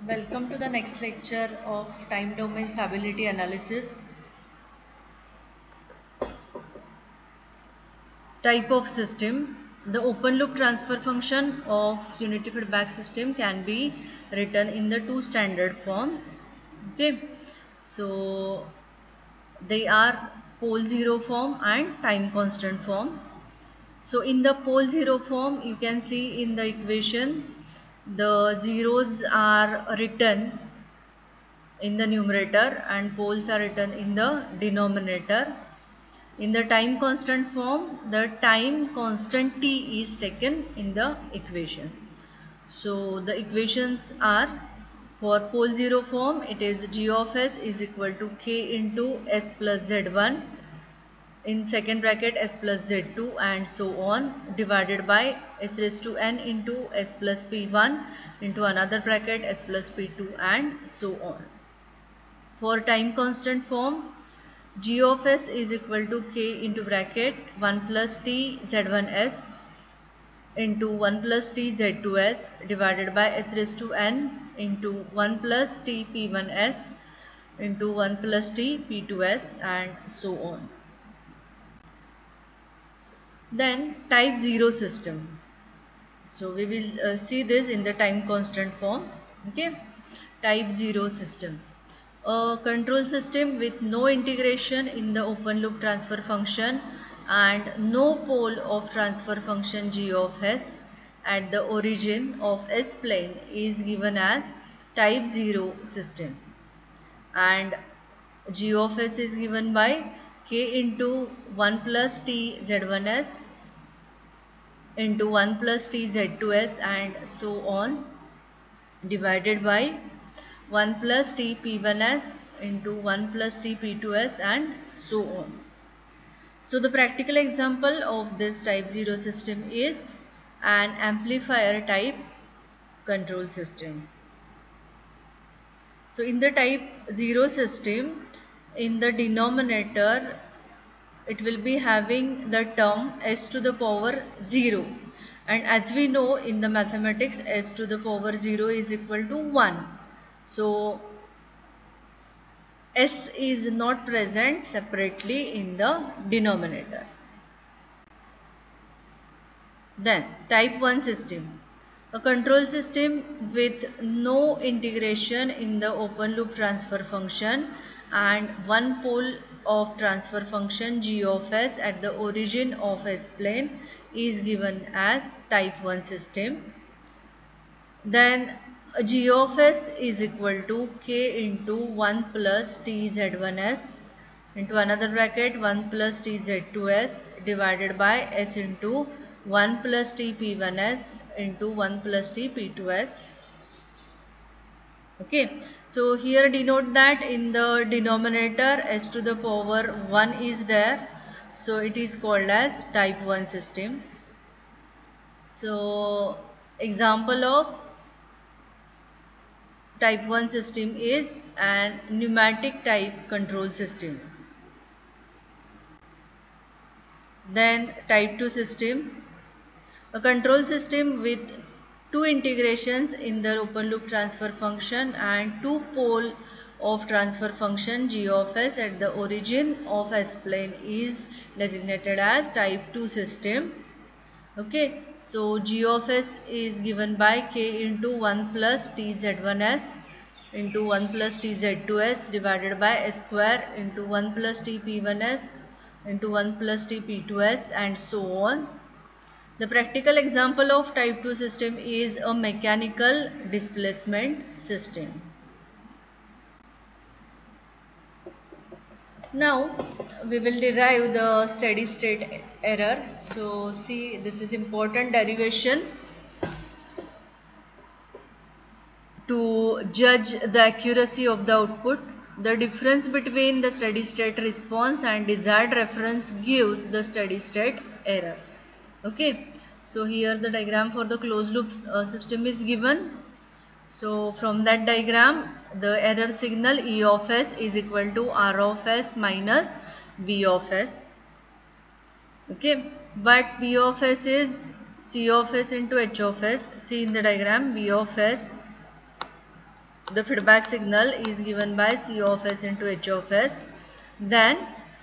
Welcome to the next lecture of time domain stability analysis. Type of system. The open loop transfer function of unity feedback system can be written in the two standard forms. Okay, so they are pole zero form and time constant form. So in the pole zero form, you can see in the equation the zeros are written in the numerator and poles are written in the denominator. In the time constant form, the time constant t is taken in the equation. So the equations are, for pole zero form, it is g of s is equal to k into s plus z1 in second bracket s plus z2 and so on, divided by s raised to n into s plus p1 into another bracket s plus p2 and so on. For time constant form, g of s is equal to k into bracket 1 plus t z1s into 1 plus t z2s divided by s raised to n into 1 plus t p1s into 1 plus t p2s and so on. Then type 0 system. So we will see this in the time constant form. Okay, type 0 system. A control system with no integration in the open loop transfer function and no pole of transfer function g of s at the origin of s plane is given as type 0 system, and g of s is given by k into 1 plus t z1s into 1 plus t z2s and so on, divided by 1 plus t p1s into 1 plus t p2s and so on. So the practical example of this type 0 system is an amplifier type control system. So in the type 0 system, in the denominator it will be having the term s to the power 0, and as we know in the mathematics s to the power 0 is equal to 1. So s is not present separately in the denominator. Then type 1 system, a control system with no integration in the open loop transfer function and one pole of transfer function g of s at the origin of s plane is given as type 1 system. Then g of s is equal to k into 1 plus t z1s into another bracket 1 plus t z2s divided by s into 1 plus t p1s into 1 plus t p2s. Okay, so here denote that in the denominator s to the power 1 is there, so it is called as type 1 system. So example of type 1 system is an pneumatic type control system. Then type 2 system, a control system with two integrations in the open loop transfer function and two pole of transfer function g of s at the origin of s plane is designated as type 2 system. Okay, so g of s is given by k into 1 plus t z1s into 1 plus t z2s divided by s square into 1 plus t p1s into 1 plus t p2s and so on. The practical example of type 2 system is a mechanical displacement system. Now we will derive the steady state error. So see, this is important derivation to judge the accuracy of the output. The difference between the steady state response and desired reference gives the steady state error. Okay, so here the diagram for the closed loop system is given. So from that diagram, the error signal E of s is equal to R of s minus V of s. Okay, but V of s is C of s into H of s. See in the diagram, V of s the feedback signal is given by C of s into H of s. Then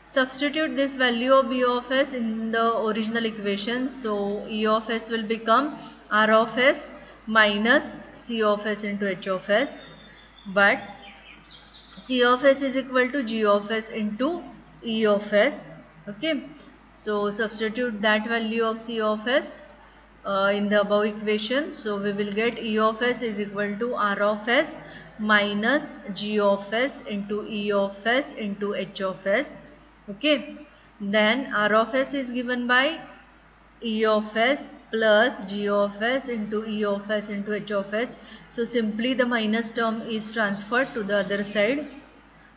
substitute this value of B of s in the original equation. So E of s will become R of s minus C of s into H of s. But C of s is equal to G of s into E of s. Okay. So substitute that value of C of s in the above equation. So we will get E of s is equal to R of s minus G of s into E of s into H of s. Okay. Then R of s is given by E of s plus G of s into E of s into H of s. So simply the minus term is transferred to the other side.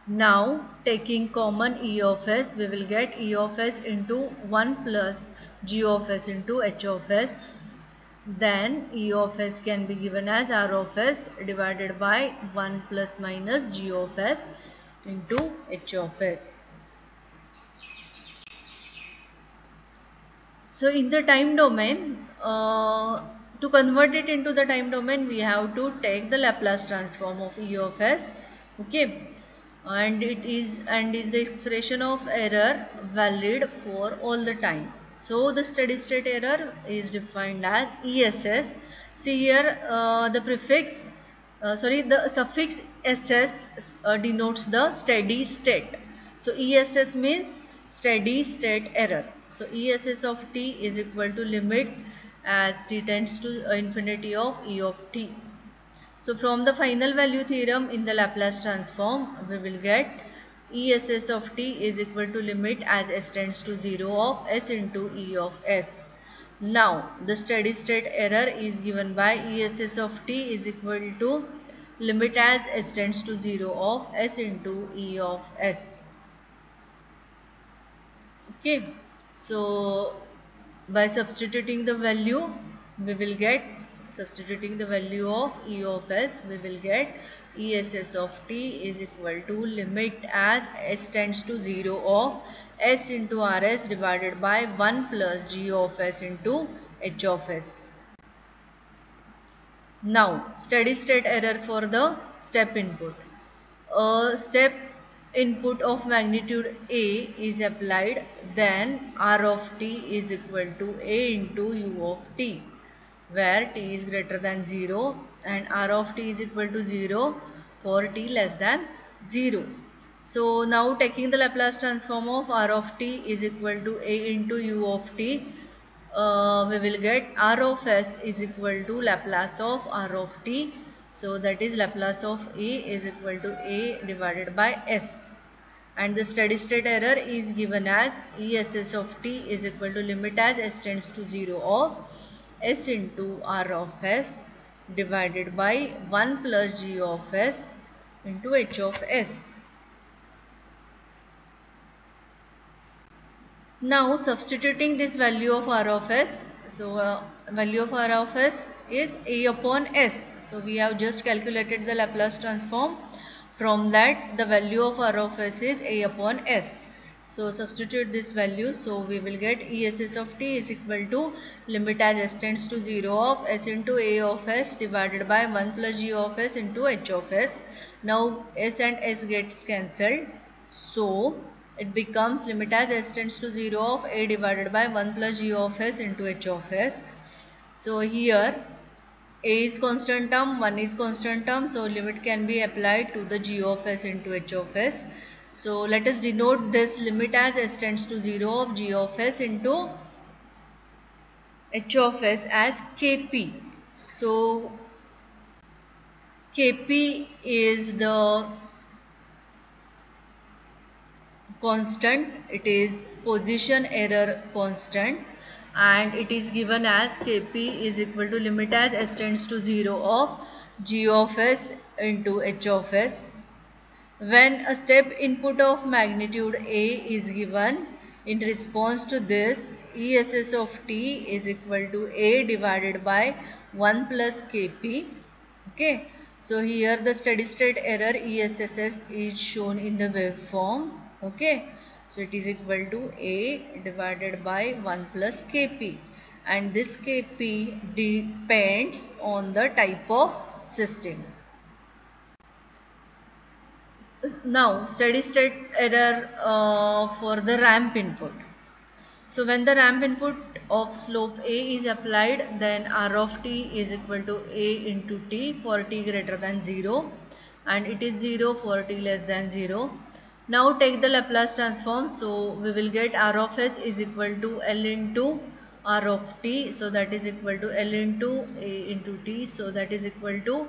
Now taking common E of s, we will get E of s into 1 plus G of s into H of s. Then E of s can be given as R of s divided by 1 plus minus G of s into H of s. So in the time domain, to convert it into the time domain, we have to take the Laplace transform of E of s. Okay, and is the expression of error valid for all the time. So the steady state error is defined as ESS. See here the suffix SS denotes the steady state. So ESS means steady state error. So ESS of t is equal to limit as t tends to infinity of E of t. So from the final value theorem in the Laplace transform, we will get ESS of t is equal to limit as s tends to 0 of s into E of s. Now the steady state error is given by ESS of t is equal to limit as s tends to 0 of s into E of s. Okay, so by substituting the value, we will get the value of E of s, we will get ESS of t is equal to limit as s tends to 0 of s into Rs divided by 1 plus G of s into H of s. Now steady state error for the step input. Step input of magnitude A is applied, then R of t is equal to A into U of t, where t is greater than 0 and R of t is equal to 0 for t less than 0. So now taking the Laplace transform of R of t is equal to A into U of t, we will get R of s is equal to Laplace of R of t. So that is Laplace of A is equal to A divided by s. And the steady state error is given as ESS of t is equal to limit as s tends to 0 of s into R of s divided by 1 plus G of s into H of s. Now substituting this value of R of s, so value of R of s is A upon s. So we have just calculated the Laplace transform. From that the value of R of s is A upon s. So substitute this value. So we will get ESS of t is equal to limit as s tends to 0 of s into A of s divided by 1 plus G of s into H of s. Now s and s gets cancelled. So it becomes limit as s tends to 0 of A divided by 1 plus G of s into H of s. So here A is constant term, 1 is constant term, so limit can be applied to the G of s into H of s. So let us denote this limit as s tends to 0 of G of s into H of s as Kp. So Kp is the constant, it is position error constant, and it is given as Kp is equal to limit as s tends to 0 of G of s into H of s. When a step input of magnitude A is given, in response to this, ESS of t is equal to A divided by 1 plus Kp. Okay, so here the steady state error ESS is shown in the waveform. Okay, so it is equal to A divided by 1 plus Kp, and this Kp depends on the type of system. Now steady state error for the ramp input. So when the ramp input of slope a is applied, then r of t is equal to a into t for t greater than 0, and it is 0 for t less than 0. Now take the Laplace transform. So we will get r of s is equal to L into r of t. So that is equal to L into a into t. So that is equal to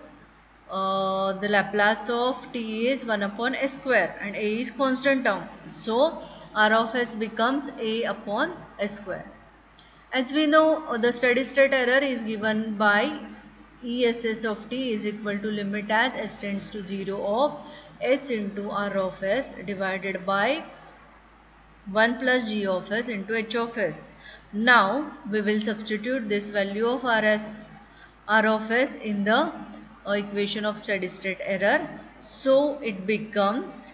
the Laplace of t is 1 upon s square, and a is constant term. So r of s becomes a upon s square. As we know, the steady state error is given by ESS of t is equal to limit as s tends to 0 of s into r of s divided by 1 plus g of s into h of s. Now we will substitute this value of r of s in the equation of steady state error. So it becomes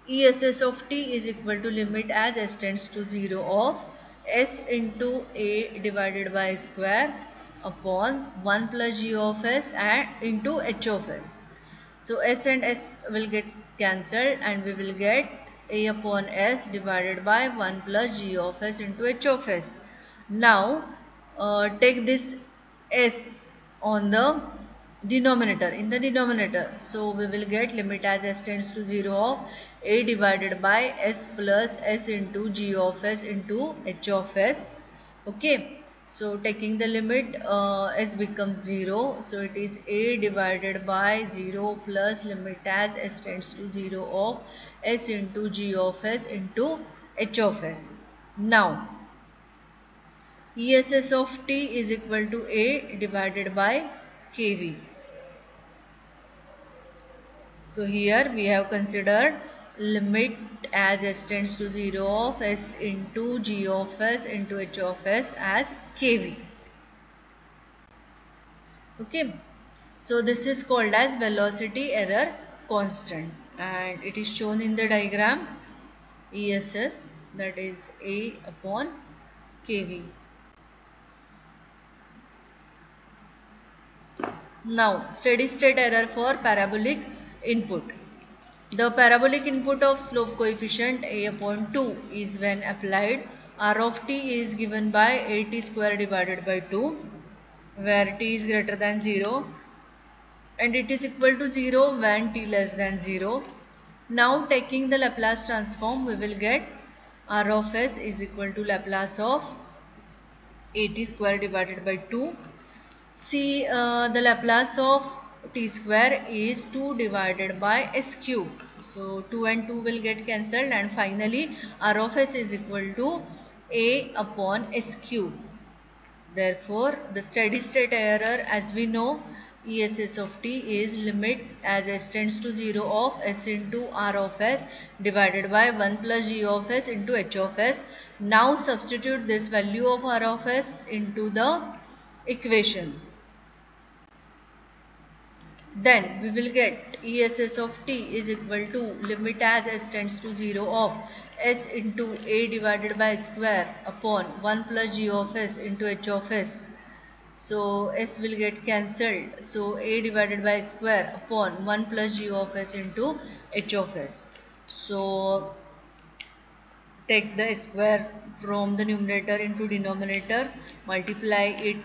ESS of t is equal to limit as s tends to 0 of s into a divided by square upon 1 plus g of s and into h of s. So s and s will get cancelled, and we will get a upon s divided by 1 plus g of s into h of s. Now take this s on the denominator, in the denominator. So we will get limit as s tends to 0 of a divided by s plus s into g of s into h of s. Okay, so taking the limit, s becomes 0, so it is a divided by 0 plus limit as s tends to 0 of s into g of s into h of s. Now ESS of t is equal to a divided by kV. So here we have considered limit as s tends to 0 of s into g of s into h of s as kV. Okay, so this is called as velocity error constant, and it is shown in the diagram. ESS, that is a upon kV. Now steady state error for parabolic input. The parabolic input of slope coefficient a upon 2 is when applied. R of t is given by a t square divided by 2, where t is greater than 0, and it is equal to 0 when t less than 0. Now taking the Laplace transform, we will get r of s is equal to Laplace of a t square divided by 2. See, the Laplace of t square is 2 divided by s cube. So 2 and 2 will get cancelled, and finally r of s is equal to a upon s cube. Therefore the steady state error, as we know, ESS of t is limit as s tends to 0 of s into r of s divided by 1 plus g of s into h of s. Now substitute this value of r of s into the equation. Then we will get ESS of t is equal to limit as s tends to 0 of s into a divided by square upon 1 plus g of s into h of s. So s will get cancelled. So a divided by square upon 1 plus g of s into h of s. So take the square from the numerator into denominator, multiply it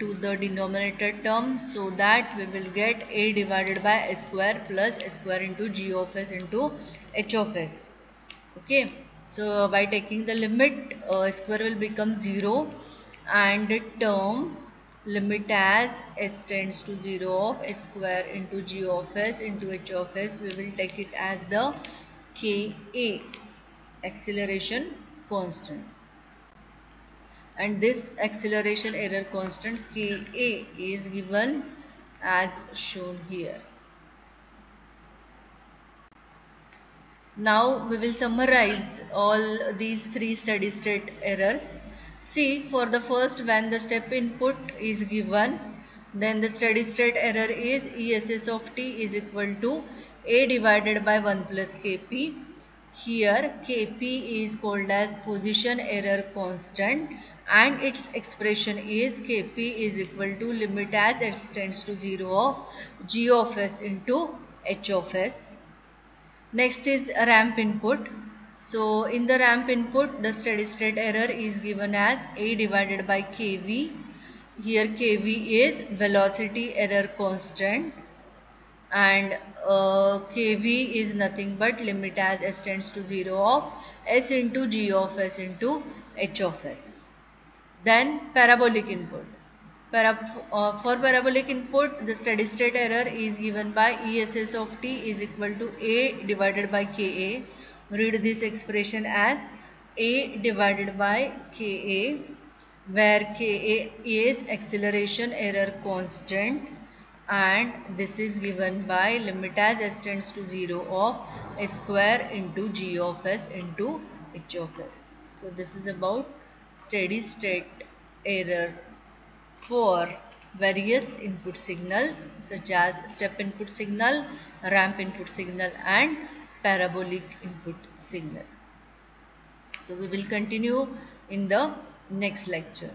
to the denominator term, so that we will get a divided by s square plus s square into g of s into h of s. Okay, so by taking the limit, square will become 0, and the term limit as s tends to 0 of s square into g of s into h of s, we will take it as the Ka, acceleration constant, and this acceleration error constant Ka is given as shown here. Now we will summarize all these three steady state errors. See, for the first, when the step input is given, then the steady state error is ESS of t is equal to a divided by 1 plus Kp. Here Kp is called as position error constant, and its expression is Kp is equal to limit as s tends to 0 of g of s into h of s. Next is a ramp input. So in the ramp input, the steady state error is given as A divided by kV. Here kV is velocity error constant, and kV is nothing but limit as s tends to 0 of s into g of s into h of s. Then parabolic input. For parabolic input, the steady state error is given by ESS of t is equal to A divided by Ka. Read this expression as A divided by Ka, where Ka is acceleration error constant, and this is given by limit as s tends to 0 of s square into g of s into h of s. So this is about steady state error for various input signals such as step input signal, ramp input signal, and parabolic input signal. So we will continue in the next lecture.